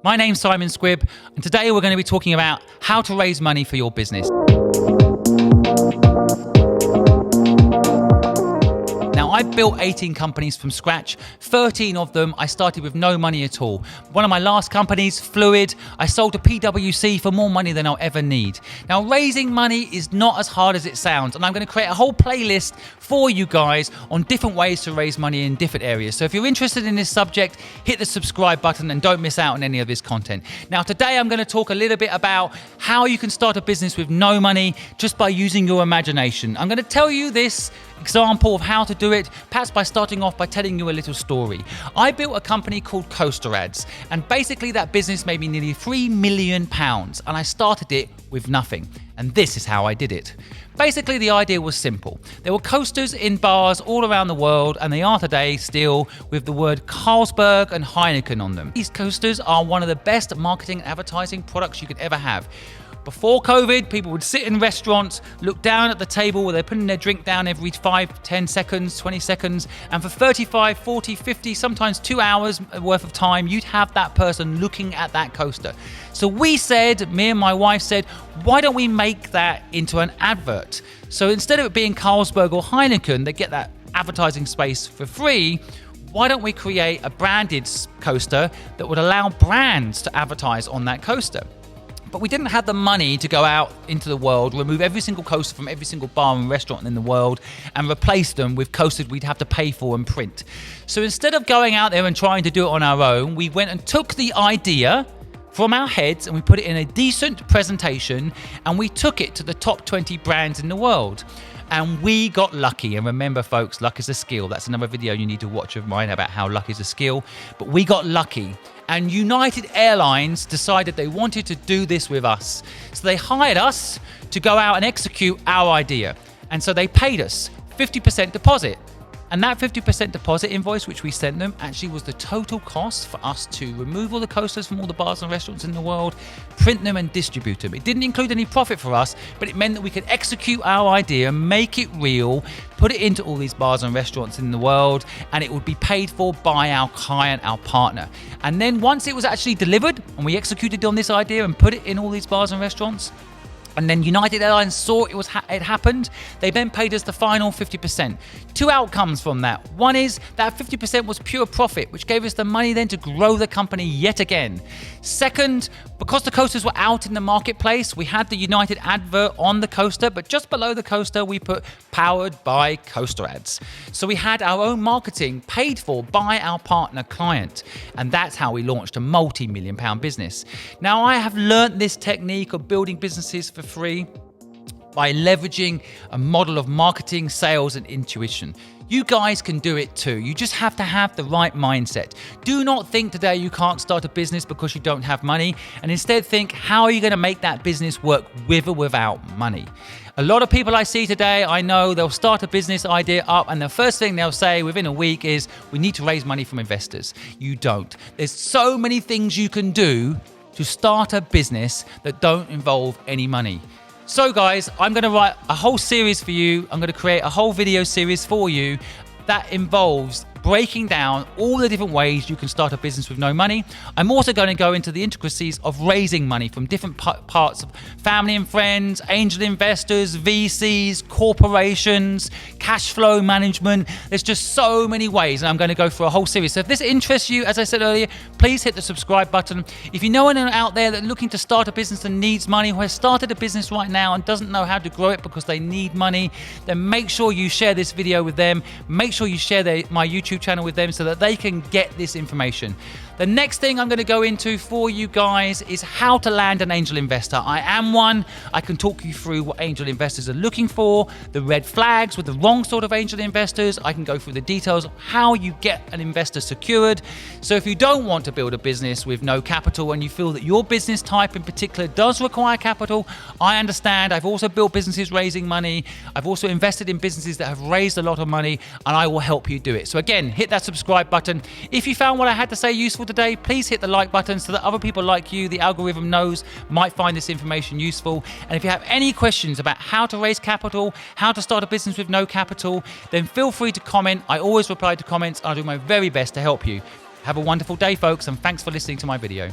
My name's Simon Squibb, and today we're going to be talking about how to raise money for your business. Now, I built 18 companies from scratch. 13 of them I started with no money at all. One of my last companies, Fluid, I sold to PwC for more money than I'll ever need. Now, raising money is not as hard as it sounds, and I'm going to create a whole playlist for you guys on different ways to raise money in different areas. So if you're interested in this subject, hit the subscribe button and don't miss out on any of this content. Now, today I'm going to talk a little bit about how you can start a business with no money just by using your imagination. I'm going to tell you this example of how to do it, perhaps by starting off by telling you a little story. I built a company called Coaster Ads, and basically that business made me nearly £3 million, and I started it with nothing. And this is how I did it. Basically, the idea was simple. There were coasters in bars all around the world, and they are today still, with the word Carlsberg and Heineken on them. These coasters are one of the best marketing and advertising products you could ever have. Before COVID, people would sit in restaurants, look down at the table where they're putting their drink down every 5, 10 seconds, 20 seconds, and for 35, 40, 50, sometimes 2 hours worth of time, you'd have that person looking at that coaster. So we said, me and my wife said, why don't we make that into an advert? So instead of it being Carlsberg or Heineken, they get that advertising space for free. Why don't we create a branded coaster that would allow brands to advertise on that coaster? But we didn't have the money to go out into the world, remove every single coaster from every single bar and restaurant in the world and replace them with coasters we'd have to pay for and print. So instead of going out there and trying to do it on our own, we went and took the idea from our heads and we put it in a decent presentation and we took it to the top 20 brands in the world. And we got lucky. And remember, folks, luck is a skill. That's another video you need to watch of mine about how luck is a skill. But we got lucky. And United Airlines decided they wanted to do this with us. So they hired us to go out and execute our idea. And so they paid us 50% deposit. And that 50% deposit invoice, which we sent them, actually was the total cost for us to remove all the coasters from all the bars and restaurants in the world, print them and distribute them. It didn't include any profit for us, but it meant that we could execute our idea, make it real, put it into all these bars and restaurants in the world, and it would be paid for by our client, our partner. And then once it was actually delivered, and we executed on this idea and put it in all these bars and restaurants, and then United Airlines saw it happened, they then paid us the final 50%. Two outcomes from that. One is that 50% was pure profit, which gave us the money then to grow the company yet again. Second, because the coasters were out in the marketplace, we had the United advert on the coaster, but just below the coaster, we put powered by Coaster Ads. So we had our own marketing paid for by our partner client. And that's how we launched a multi-million-pound business. Now, I have learned this technique of building businesses for free by leveraging a model of marketing, sales, and intuition. You guys can do it too. You just have to have the right mindset. Do not think today you can't start a business because you don't have money, and instead think, how are you going to make that business work with or without money? A lot of people I see today, I know they'll start a business idea up and the first thing they'll say within a week is, we need to raise money from investors. You don't. There's so many things you can do to start a business that don't involve any money. So guys, I'm going to write a whole series for you. I'm going to create a whole video series for you that involves breaking down all the different ways you can start a business with no money. I'm also going to go into the intricacies of raising money from different parts of family and friends, angel investors, VCs, corporations, cash flow management. There's just so many ways, and I'm going to go through a whole series. So if this interests you, as I said earlier, please hit the subscribe button. If you know anyone out there that's looking to start a business and needs money, who has started a business right now and doesn't know how to grow it because they need money, then make sure you share this video with them. Make sure you share my YouTube channel with them so that they can get this information. The next thing I'm going to go into for you guys is how to land an angel investor. I am one. I can talk you through what angel investors are looking for, the red flags with the wrong sort of angel investors. I can go through the details of how you get an investor secured. So if you don't want to build a business with no capital and you feel that your business type in particular does require capital, I understand. I've also built businesses raising money. I've also invested in businesses that have raised a lot of money, and I will help you do it. So again, hit that subscribe button. If you found what I had to say useful today, please hit the like button so that other people like you, the algorithm knows, might find this information useful. And if you have any questions about how to raise capital, how to start a business with no capital, then feel free to comment. I always reply to comments, and I'll do my very best to help you. Have a wonderful day, folks, and thanks for listening to my video.